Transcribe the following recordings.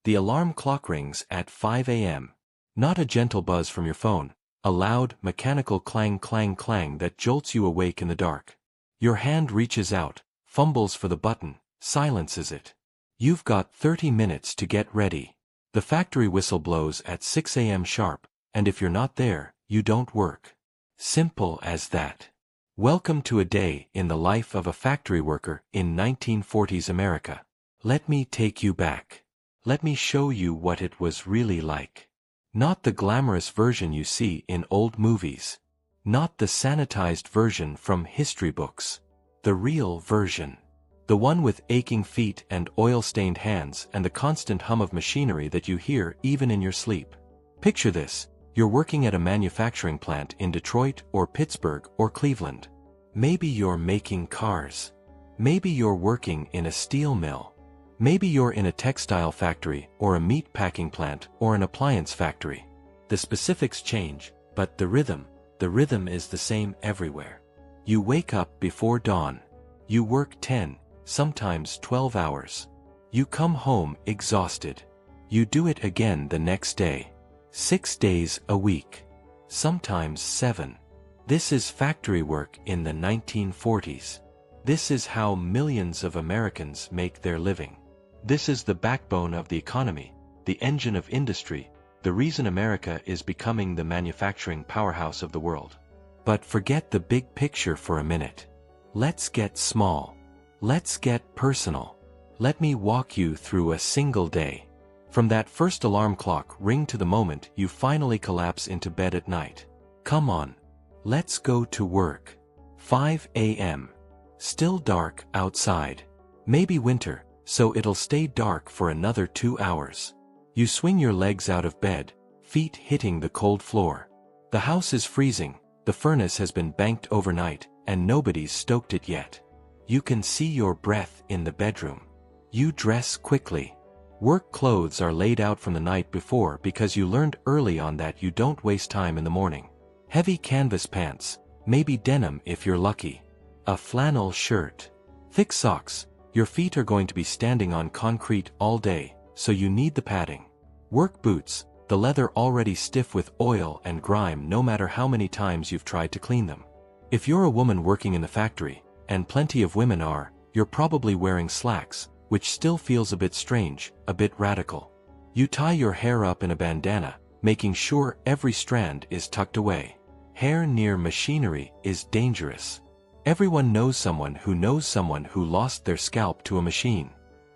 The alarm clock rings at 5 a.m. Not a gentle buzz from your phone, a loud, mechanical clang clang clang that jolts you awake in the dark. Your hand reaches out, fumbles for the button, silences it. You've got 30 minutes to get ready. The factory whistle blows at 6 a.m. sharp, and if you're not there, you don't work. Simple as that. Welcome to a day in the life of a factory worker in 1940s America. Let me take you back. Let me show you what it was really like. Not the glamorous version you see in old movies. Not the sanitized version from history books. The real version. The one with aching feet and oil-stained hands and the constant hum of machinery that you hear even in your sleep. Picture this. You're working at a manufacturing plant in Detroit or Pittsburgh or Cleveland. Maybe you're making cars. Maybe you're working in a steel mill. Maybe you're in a textile factory or a meat packing plant or an appliance factory. The specifics change, but the rhythm is the same everywhere. You wake up before dawn. You work 10, sometimes 12 hours. You come home exhausted. You do it again the next day. 6 days a week. Sometimes 7. This is factory work in the 1940s. This is how millions of Americans make their living. This is the backbone of the economy, the engine of industry, the reason America is becoming the manufacturing powerhouse of the world. But forget the big picture for a minute. Let's get small. Let's get personal. Let me walk you through a single day. From that first alarm clock ring to the moment you finally collapse into bed at night. Come on. Let's go to work. 5 a.m. Still dark outside. Maybe winter, so it'll stay dark for another 2 hours. You swing your legs out of bed, feet hitting the cold floor. The house is freezing, the furnace has been banked overnight, and nobody's stoked it yet. You can see your breath in the bedroom. You dress quickly. Work clothes are laid out from the night before because you learned early on that you don't waste time in the morning. Heavy canvas pants, maybe denim if you're lucky. A flannel shirt. Thick socks. Your feet are going to be standing on concrete all day, so you need the padding. Work boots, the leather already stiff with oil and grime no matter how many times you've tried to clean them. If you're a woman working in the factory, and plenty of women are, you're probably wearing slacks, which still feels a bit strange, a bit radical. You tie your hair up in a bandana, making sure every strand is tucked away. Hair near machinery is dangerous. Everyone knows someone who lost their scalp to a machine.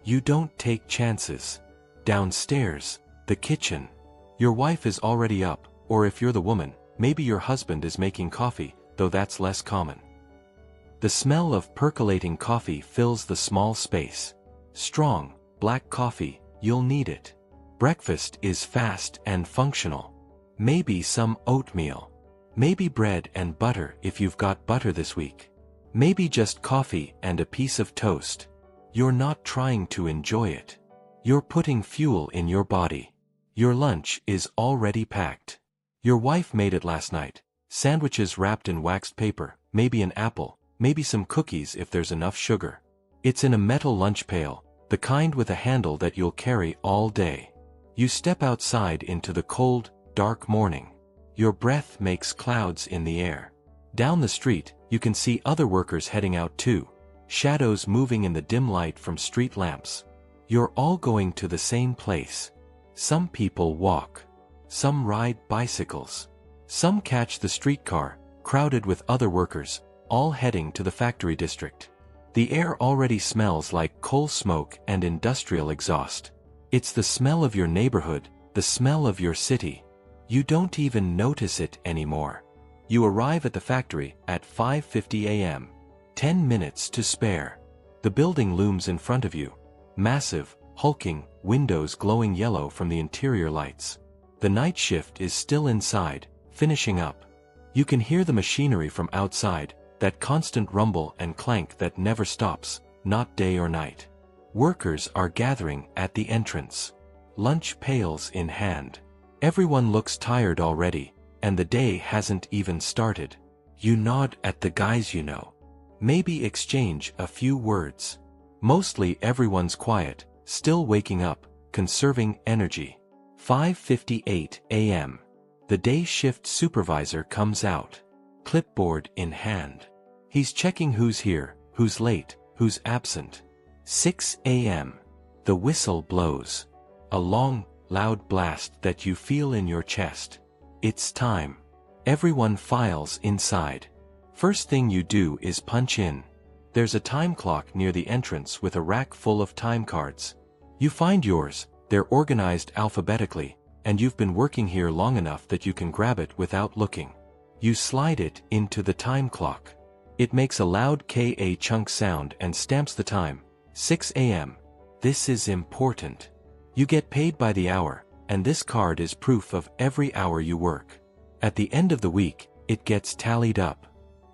You don't take chances. Downstairs, the kitchen. Your wife is already up, or if you're the woman, maybe your husband is making coffee, though that's less common. The smell of percolating coffee fills the small space. Strong, black coffee, you'll need it. Breakfast is fast and functional. Maybe some oatmeal. Maybe bread and butter if you've got butter this week. Maybe just coffee and a piece of toast. You're not trying to enjoy it. You're putting fuel in your body. Your lunch is already packed. Your wife made it last night. Sandwiches wrapped in waxed paper, maybe an apple, maybe some cookies if there's enough sugar. It's in a metal lunch pail, the kind with a handle that you'll carry all day. You step outside into the cold, dark morning. Your breath makes clouds in the air. Down the street, you can see other workers heading out too, shadows moving in the dim light from street lamps. You're all going to the same place. Some people walk. Some ride bicycles. Some catch the streetcar, crowded with other workers, all heading to the factory district. The air already smells like coal smoke and industrial exhaust. It's the smell of your neighborhood, the smell of your city. You don't even notice it anymore. You arrive at the factory at 5:50 a.m. 10 minutes to spare. The building looms in front of you. Massive, hulking, windows glowing yellow from the interior lights. The night shift is still inside, finishing up. You can hear the machinery from outside, that constant rumble and clank that never stops, not day or night. Workers are gathering at the entrance. Lunch pails in hand. Everyone looks tired already, and the day hasn't even started. You nod at the guys you know. Maybe exchange a few words. Mostly everyone's quiet, still waking up, conserving energy. 5:58 a.m. The day shift supervisor comes out, clipboard in hand. He's checking who's here, who's late, who's absent. 6 a.m. The whistle blows. A long, loud blast that you feel in your chest. It's time. Everyone files inside. First thing you do is punch in. There's a time clock near the entrance with a rack full of time cards. You find yours, they're organized alphabetically, and you've been working here long enough that you can grab it without looking. You slide it into the time clock. It makes a loud ka-chunk sound and stamps the time. 6 a.m. This is important. You get paid by the hour, and this card is proof of every hour you work. At the end of the week, it gets tallied up.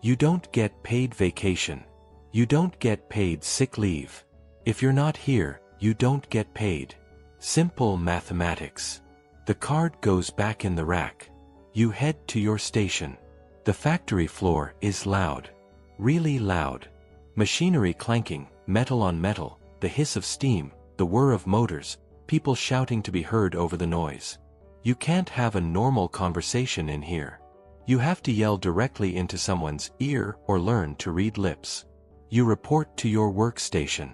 You don't get paid vacation. You don't get paid sick leave. If you're not here, you don't get paid. Simple mathematics. The card goes back in the rack. You head to your station. The factory floor is loud. Really loud. Machinery clanking, metal on metal, the hiss of steam, the whir of motors, people shouting to be heard over the noise. You can't have a normal conversation in here. You have to yell directly into someone's ear or learn to read lips. You report to your workstation.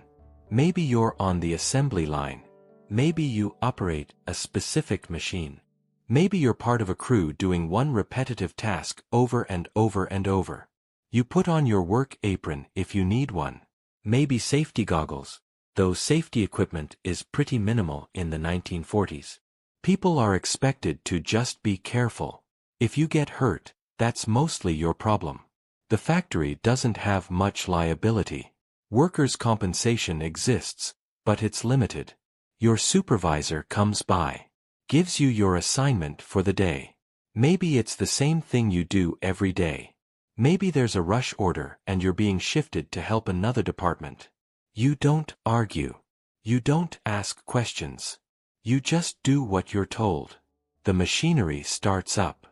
Maybe you're on the assembly line. Maybe you operate a specific machine. Maybe you're part of a crew doing one repetitive task over and over and over. You put on your work apron if you need one. Maybe safety goggles, though safety equipment is pretty minimal in the 1940s. People are expected to just be careful. If you get hurt, that's mostly your problem. The factory doesn't have much liability. Workers' compensation exists, but it's limited. Your supervisor comes by, gives you your assignment for the day. Maybe it's the same thing you do every day. Maybe there's a rush order and you're being shifted to help another department. You don't argue. You don't ask questions. You just do what you're told. The machinery starts up.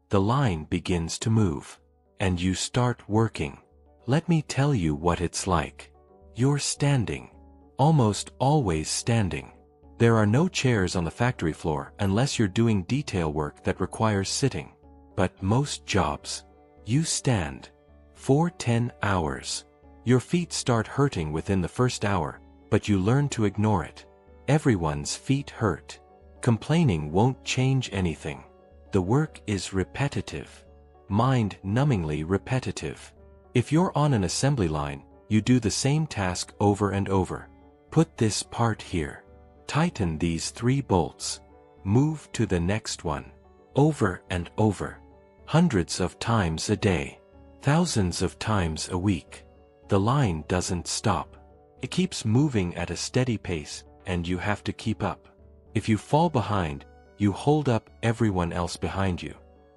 The line begins to move. And you start working. Let me tell you what it's like. You're standing. Almost always standing. There are no chairs on the factory floor unless you're doing detail work that requires sitting. But most jobs, you stand. For 10 hours. Your feet start hurting within the first hour, but you learn to ignore it. Everyone's feet hurt. Complaining won't change anything. The work is repetitive. Mind-numbingly repetitive. If you're on an assembly line, you do the same task over and over. Put this part here. Tighten these 3 bolts. Move to the next one. Over and over. Hundreds of times a day. Thousands of times a week. The line doesn't stop. It keeps moving at a steady pace, and you have to keep up. If you fall behind, you hold up everyone else behind you.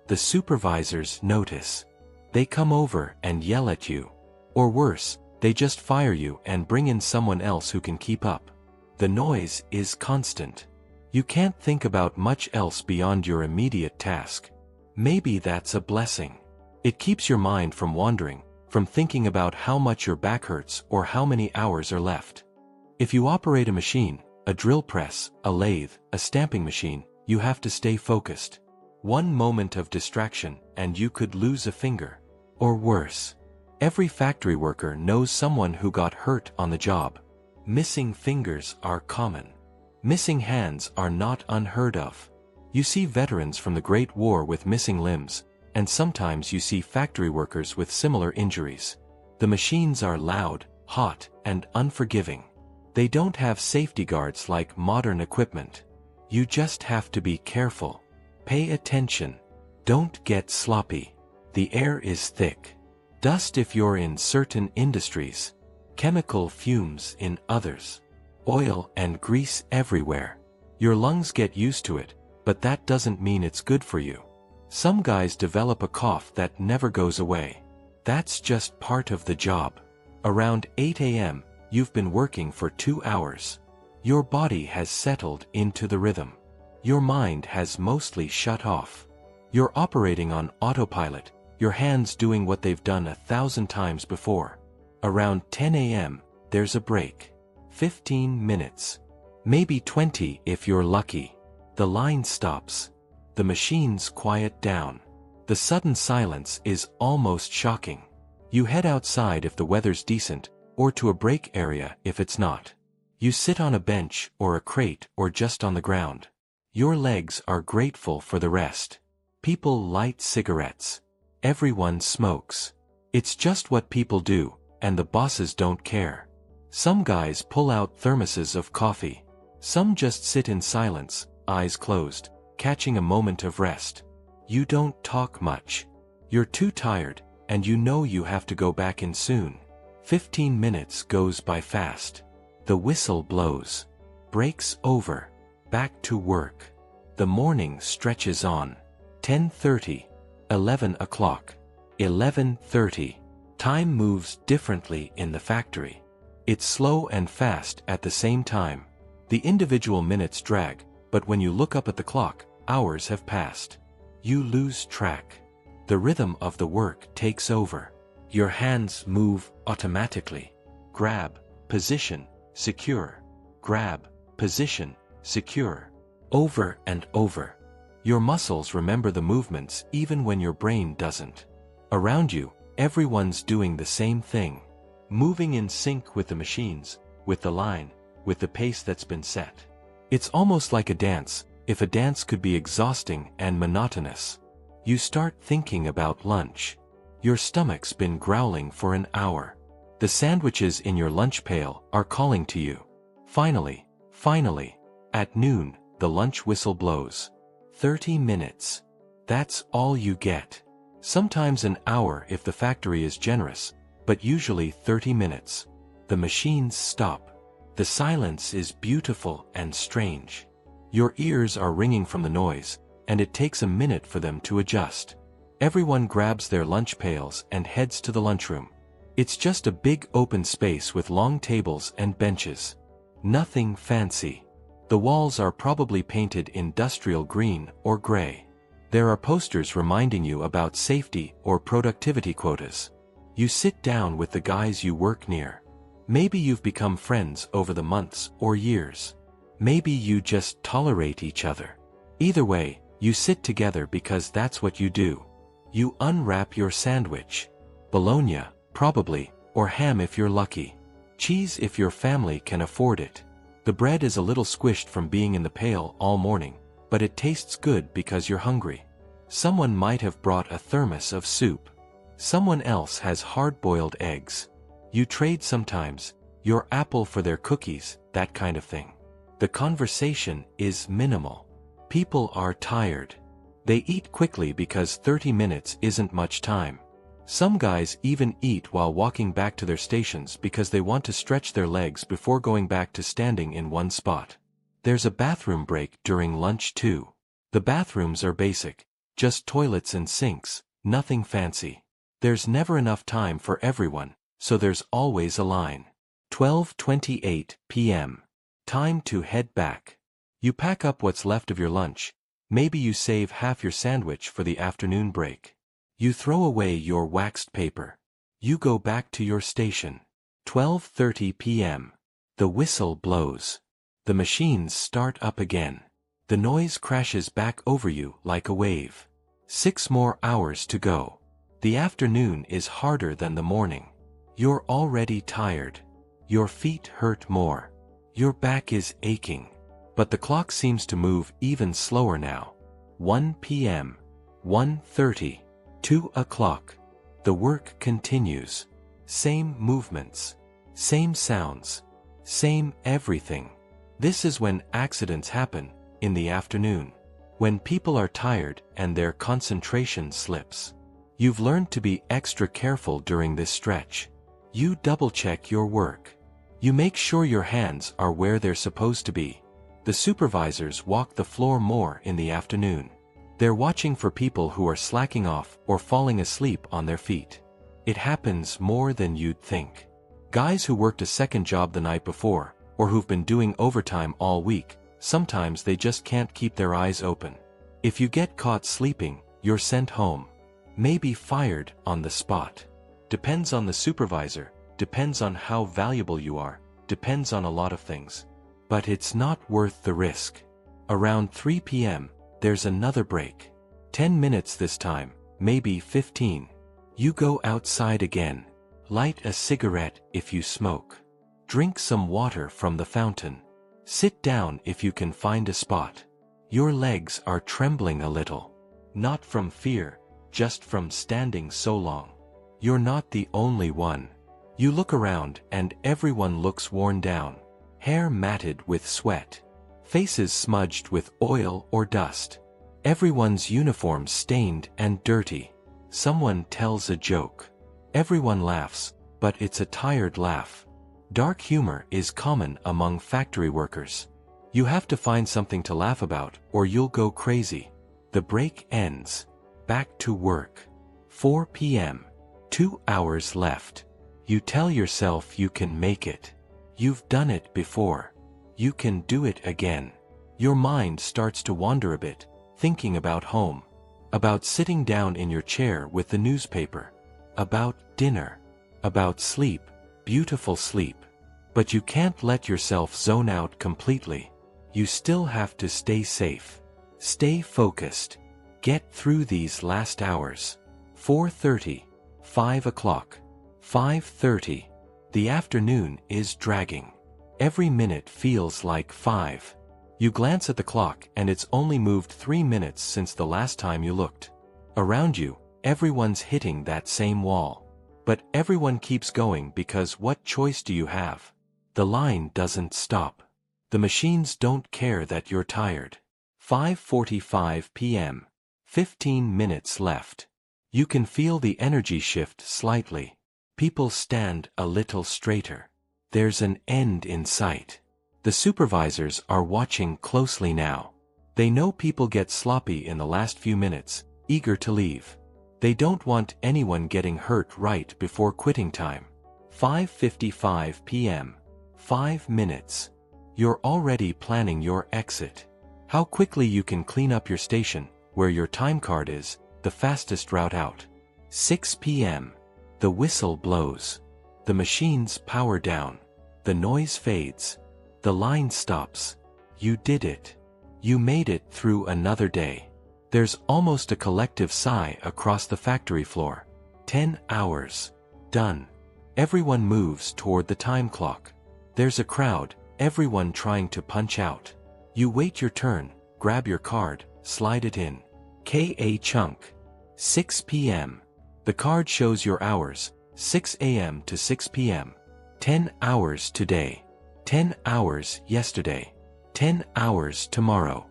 The supervisors notice. They come over and yell at you. Or worse, they just fire you and bring in someone else who can keep up. The noise is constant. You can't think about much else beyond your immediate task. Maybe that's a blessing. It keeps your mind from wandering, from thinking about how much your back hurts or how many hours are left. If you operate a machine, a drill press, a lathe, a stamping machine, you have to stay focused. One moment of distraction and you could lose a finger. Or worse. Every factory worker knows someone who got hurt on the job. Missing fingers are common. Missing hands are not unheard of. You see veterans from the Great War with missing limbs, and sometimes you see factory workers with similar injuries. The machines are loud, hot, and unforgiving. They don't have safety guards like modern equipment. You just have to be careful. Pay attention. Don't get sloppy. The air is thick. Dust if you're in certain industries. Chemical fumes in others. Oil and grease everywhere. Your lungs get used to it, but that doesn't mean it's good for you. Some guys develop a cough that never goes away. That's just part of the job. Around 8 a.m., you've been working for 2 hours. Your body has settled into the rhythm. Your mind has mostly shut off. You're operating on autopilot, your hands doing what they've done 1,000 times before. Around 10 a.m., there's a break. 15 minutes. Maybe 20 if you're lucky. The line stops. The machines quiet down. The sudden silence is almost shocking. You head outside if the weather's decent, or to a break area if it's not. You sit on a bench or a crate or just on the ground. Your legs are grateful for the rest. People light cigarettes. Everyone smokes. It's just what people do, and the bosses don't care. Some guys pull out thermoses of coffee. Some just sit in silence, eyes closed, catching a moment of rest. You don't talk much. You're too tired, and you know you have to go back in soon. 15 minutes goes by fast. The whistle blows. Break's over. Back to work. The morning stretches on. 10:30. 11 o'clock. 11:30. Time moves differently in the factory. It's slow and fast at the same time. The individual minutes drag, but when you look up at the clock, hours have passed. You lose track. The rhythm of the work takes over. Your hands move automatically. Grab, position, secure. Grab, position, secure. Over and over. Your muscles remember the movements even when your brain doesn't. Around you, everyone's doing the same thing. Moving in sync with the machines, with the line, with the pace that's been set. It's almost like a dance, if a dance could be exhausting and monotonous. You start thinking about lunch. Your stomach's been growling for an hour. The sandwiches in your lunch pail are calling to you. Finally, at noon, the lunch whistle blows. 30 minutes. That's all you get. Sometimes an hour if the factory is generous, but usually 30 minutes. The machines stop. The silence is beautiful and strange. Your ears are ringing from the noise, and it takes a minute for them to adjust. Everyone grabs their lunch pails and heads to the lunchroom. It's just a big open space with long tables and benches. Nothing fancy. The walls are probably painted industrial green or gray. There are posters reminding you about safety or productivity quotas. You sit down with the guys you work near. Maybe you've become friends over the months or years. Maybe you just tolerate each other. Either way, you sit together because that's what you do. You unwrap your sandwich. Bologna, probably, or ham if you're lucky. Cheese if your family can afford it. The bread is a little squished from being in the pail all morning, but it tastes good because you're hungry. Someone might have brought a thermos of soup. Someone else has hard-boiled eggs. You trade sometimes, your apple for their cookies, that kind of thing. The conversation is minimal. People are tired. They eat quickly because 30 minutes isn't much time. Some guys even eat while walking back to their stations because they want to stretch their legs before going back to standing in one spot. There's a bathroom break during lunch too. The bathrooms are basic, just toilets and sinks, nothing fancy. There's never enough time for everyone, so there's always a line. 12:28 p.m. Time to head back. You pack up what's left of your lunch. Maybe you save half your sandwich for the afternoon break. You throw away your waxed paper. You go back to your station. 12:30 p.m. The whistle blows. The machines start up again. The noise crashes back over you like a wave. 6 more hours to go. The afternoon is harder than the morning. You're already tired. Your feet hurt more. Your back is aching. But the clock seems to move even slower now. 1 p.m. 1:30. 2 o'clock. The work continues. Same movements. Same sounds. Same everything. This is when accidents happen, in the afternoon. When people are tired and their concentration slips. You've learned to be extra careful during this stretch. You double-check your work. You make sure your hands are where they're supposed to be. The supervisors walk the floor more in the afternoon. They're watching for people who are slacking off or falling asleep on their feet. It happens more than you'd think. Guys who worked a second job the night before, or who've been doing overtime all week, sometimes they just can't keep their eyes open. If you get caught sleeping, you're sent home. Maybe fired on the spot. Depends on the supervisor, depends on how valuable you are, depends on a lot of things. But it's not worth the risk. Around 3 p.m., there's another break. 10 minutes this time, maybe 15. You go outside again. Light a cigarette if you smoke. Drink some water from the fountain. Sit down if you can find a spot. Your legs are trembling a little. Not from fear, just from standing so long. You're not the only one. You look around and everyone looks worn down. Hair matted with sweat. Faces smudged with oil or dust. Everyone's uniform stained and dirty. Someone tells a joke. Everyone laughs, but it's a tired laugh. Dark humor is common among factory workers. You have to find something to laugh about or you'll go crazy. The break ends. Back to work. 4 p.m. 2 hours left. You tell yourself you can make it. You've done it before. You can do it again. Your mind starts to wander a bit, thinking about home. About sitting down in your chair with the newspaper. About dinner. About sleep, beautiful sleep. But you can't let yourself zone out completely. You still have to stay safe. Stay focused. Get through these last hours. 4:30. 5 o'clock. 5:30. The afternoon is dragging. Every minute feels like 5. You glance at the clock and it's only moved 3 minutes since the last time you looked. Around you, everyone's hitting that same wall. But everyone keeps going because what choice do you have? The line doesn't stop. The machines don't care that you're tired. 5:45 p.m. 15 minutes left. You can feel the energy shift slightly. People stand a little straighter. There's an end in sight. The supervisors are watching closely now. They know people get sloppy in the last few minutes, eager to leave. They don't want anyone getting hurt right before quitting time. 5:55 p.m. 5 minutes. You're already planning your exit. How quickly you can clean up your station, where your time card is, the fastest route out. 6 p.m. The whistle blows. The machines power down. The noise fades. The line stops. You did it. You made it through another day. There's almost a collective sigh across the factory floor. 10 hours. Done. Everyone moves toward the time clock. There's a crowd, everyone trying to punch out. You wait your turn, grab your card, slide it in. K.A. chunk. 6 p.m. The card shows your hours, 6 a.m. to 6 p.m. 10 hours today. 10 hours yesterday. 10 hours tomorrow.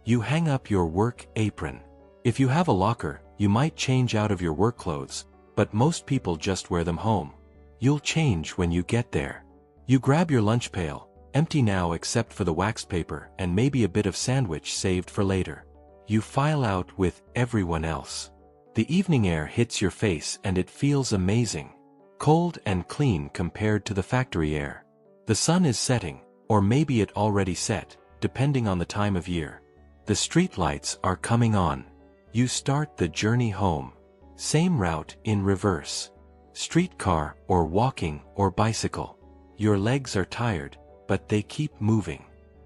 You hang up your work apron. If you have a locker, you might change out of your work clothes, but most people just wear them home. You'll change when you get there. You grab your lunch pail, empty now except for the wax paper and maybe a bit of sandwich saved for later. You file out with everyone else. The evening air hits your face and it feels amazing. Cold and clean compared to the factory air. The sun is setting, or maybe it already set, depending on the time of year. The street lights are coming on. You start the journey home. Same route in reverse. Streetcar or walking or bicycle. Your legs are tired, but they keep moving.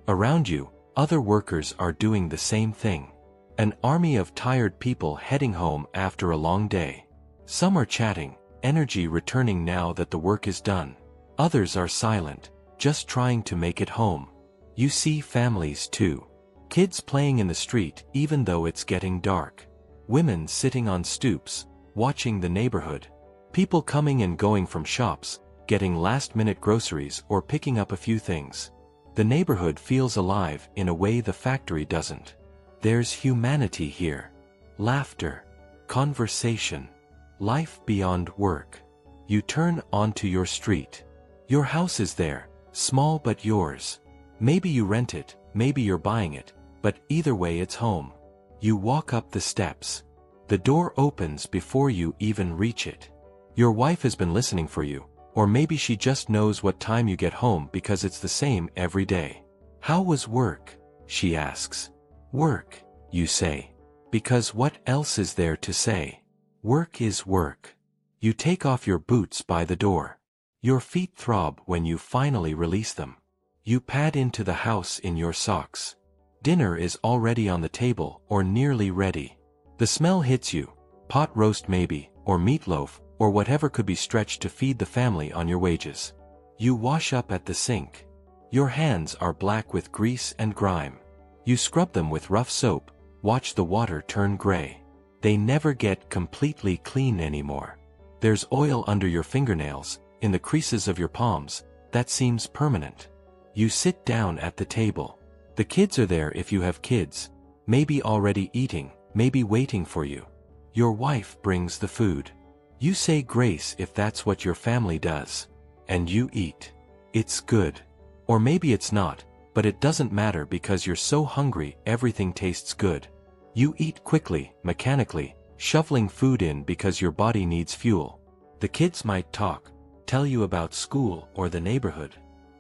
Around you, other workers are doing the same thing. An army of tired people heading home after a long day. Some are chatting, energy returning now that the work is done. Others are silent, just trying to make it home. You see families too. Kids playing in the street even though it's getting dark. Women sitting on stoops, watching the neighborhood. People coming and going from shops, getting last-minute groceries or picking up a few things. The neighborhood feels alive in a way the factory doesn't. There's humanity here. Laughter. Conversation. Life beyond work. You turn onto your street. Your house is there, small but yours. Maybe you rent it, maybe you're buying it, but either way it's home. You walk up the steps. The door opens before you even reach it. Your wife has been listening for you, or maybe she just knows what time you get home because it's the same every day. How was work? She asks. Work, you say. Because what else is there to say? Work is work. You take off your boots by the door. Your feet throb when you finally release them. You pad into the house in your socks. Dinner is already on the table or nearly ready. The smell hits you, pot roast maybe, or meatloaf, or whatever could be stretched to feed the family on your wages. You wash up at the sink. Your hands are black with grease and grime. You scrub them with rough soap, watch the water turn gray. They never get completely clean anymore. There's oil under your fingernails, in the creases of your palms, that seems permanent. You sit down at the table. The kids are there if you have kids, maybe already eating, maybe waiting for you. Your wife brings the food. You say grace if that's what your family does. And you eat. It's good. Or maybe it's not, but it doesn't matter because you're so hungry everything tastes good. You eat quickly, mechanically, shoveling food in because your body needs fuel. The kids might talk, tell you about school or the neighborhood.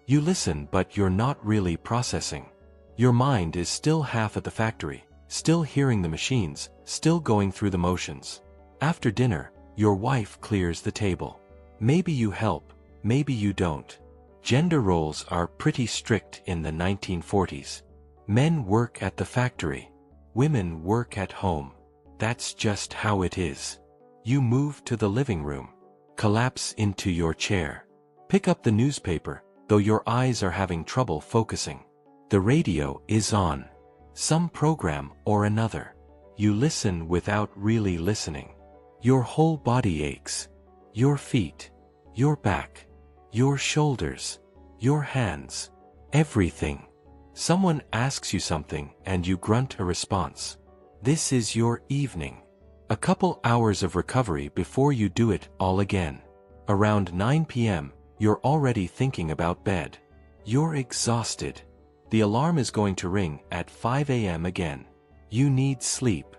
You listen but you're not really processing. Your mind is still half at the factory, still hearing the machines, still going through the motions. After dinner, your wife clears the table. Maybe you help, maybe you don't. Gender roles are pretty strict in the 1940s. Men work at the factory. Women work at home. That's just how it is. You move to the living room. Collapse into your chair. Pick up the newspaper, though your eyes are having trouble focusing. The radio is on. Some program or another. You listen without really listening. Your whole body aches. Your feet. Your back. Your shoulders. Your hands. Everything. Someone asks you something and you grunt a response. This is your evening. A couple hours of recovery before you do it all again. Around 9 p.m., you're already thinking about bed. You're exhausted. The alarm is going to ring at 5 a.m. again. You need sleep.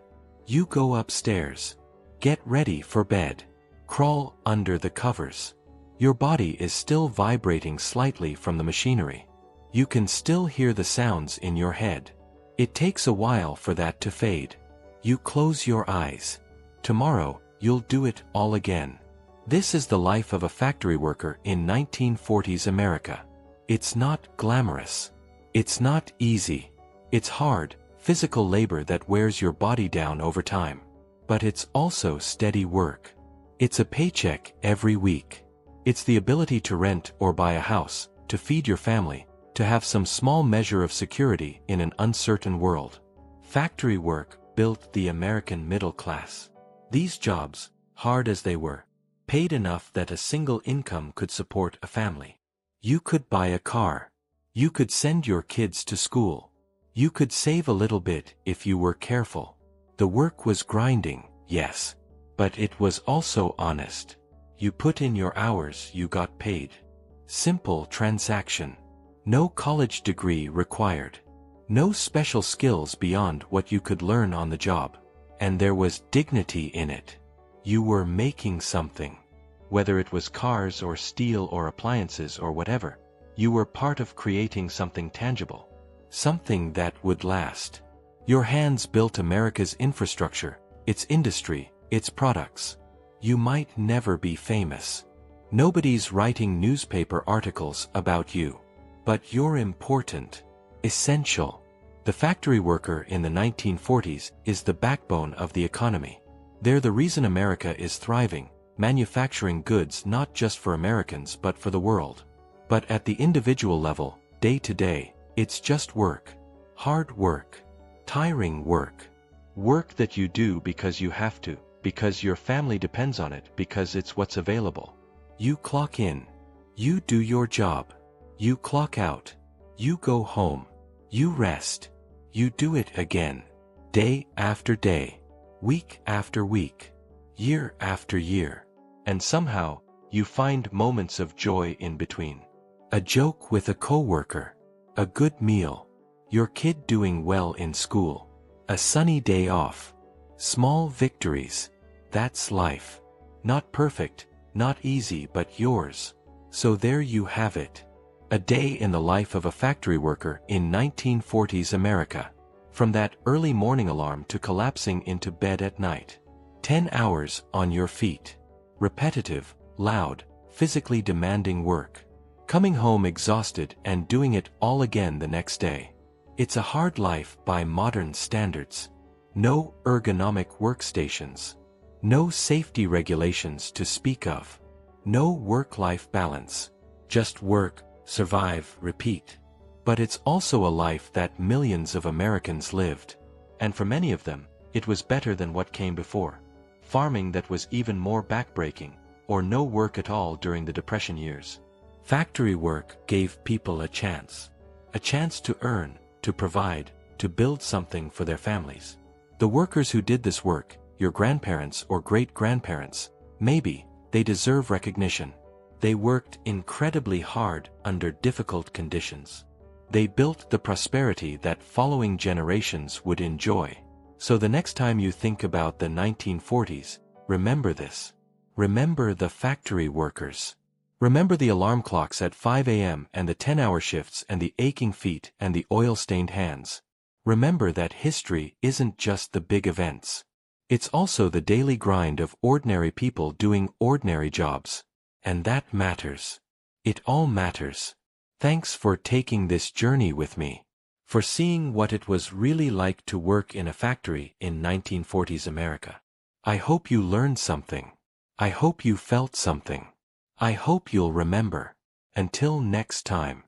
You go upstairs. Get ready for bed. Crawl under the covers. Your body is still vibrating slightly from the machinery. You can still hear the sounds in your head. It takes a while for that to fade. You close your eyes. Tomorrow, you'll do it all again. This is the life of a factory worker in 1940s America. It's not glamorous. It's not easy. It's hard, physical labor that wears your body down over time. But it's also steady work. It's a paycheck every week. It's the ability to rent or buy a house, to feed your family, to have some small measure of security in an uncertain world. Factory work built the American middle class. These jobs, hard as they were, paid enough that a single income could support a family. You could buy a car. You could send your kids to school. You could save a little bit if you were careful. The work was grinding, yes. But it was also honest. You put in your hours, you got paid. Simple transaction. No college degree required. No special skills beyond what you could learn on the job. And there was dignity in it. You were making something. Whether it was cars or steel or appliances or whatever, you were part of creating something tangible. Something that would last. Your hands built America's infrastructure, its industry, its products. You might never be famous. Nobody's writing newspaper articles about you. But you're important. Essential. The factory worker in the 1940s is the backbone of the economy. They're the reason America is thriving, manufacturing goods not just for Americans but for the world. But at the individual level, day to day, it's just work. Hard work. Tiring work. Work that you do because you have to, because your family depends on it, because it's what's available. You clock in. You do your job. You clock out. You go home. You rest. You do it again. Day after day. Week after week. Year after year. And somehow, you find moments of joy in between. A joke with a coworker. A good meal. Your kid doing well in school. A sunny day off. Small victories. That's life. Not perfect, not easy, but yours. So there you have it. A day in the life of a factory worker in 1940s America. From that early morning alarm to collapsing into bed at night. 10 hours on your feet. Repetitive, loud, physically demanding work. coming home exhausted and doing it all again the next day. It's a hard life by modern standards. No ergonomic workstations. No safety regulations to speak of. No work-life balance. Just work, survive, repeat. But it's also a life that millions of Americans lived. And for many of them, it was better than what came before. Farming that was even more backbreaking, or no work at all during the Depression years. Factory work gave people a chance. A chance to earn, to provide, to build something for their families. The workers who did this work, your grandparents or great-grandparents, maybe, they deserve recognition. They worked incredibly hard under difficult conditions. They built the prosperity that following generations would enjoy. So the next time you think about the 1940s, remember this. Remember the factory workers. Remember the alarm clocks at 5 a.m. and the 10-hour shifts and the aching feet and the oil-stained hands. Remember that history isn't just the big events. It's also the daily grind of ordinary people doing ordinary jobs. And that matters. It all matters. Thanks for taking this journey with me. For seeing what it was really like to work in a factory in 1940s America. I hope you learned something. I hope you felt something. I hope you'll remember. Until next time.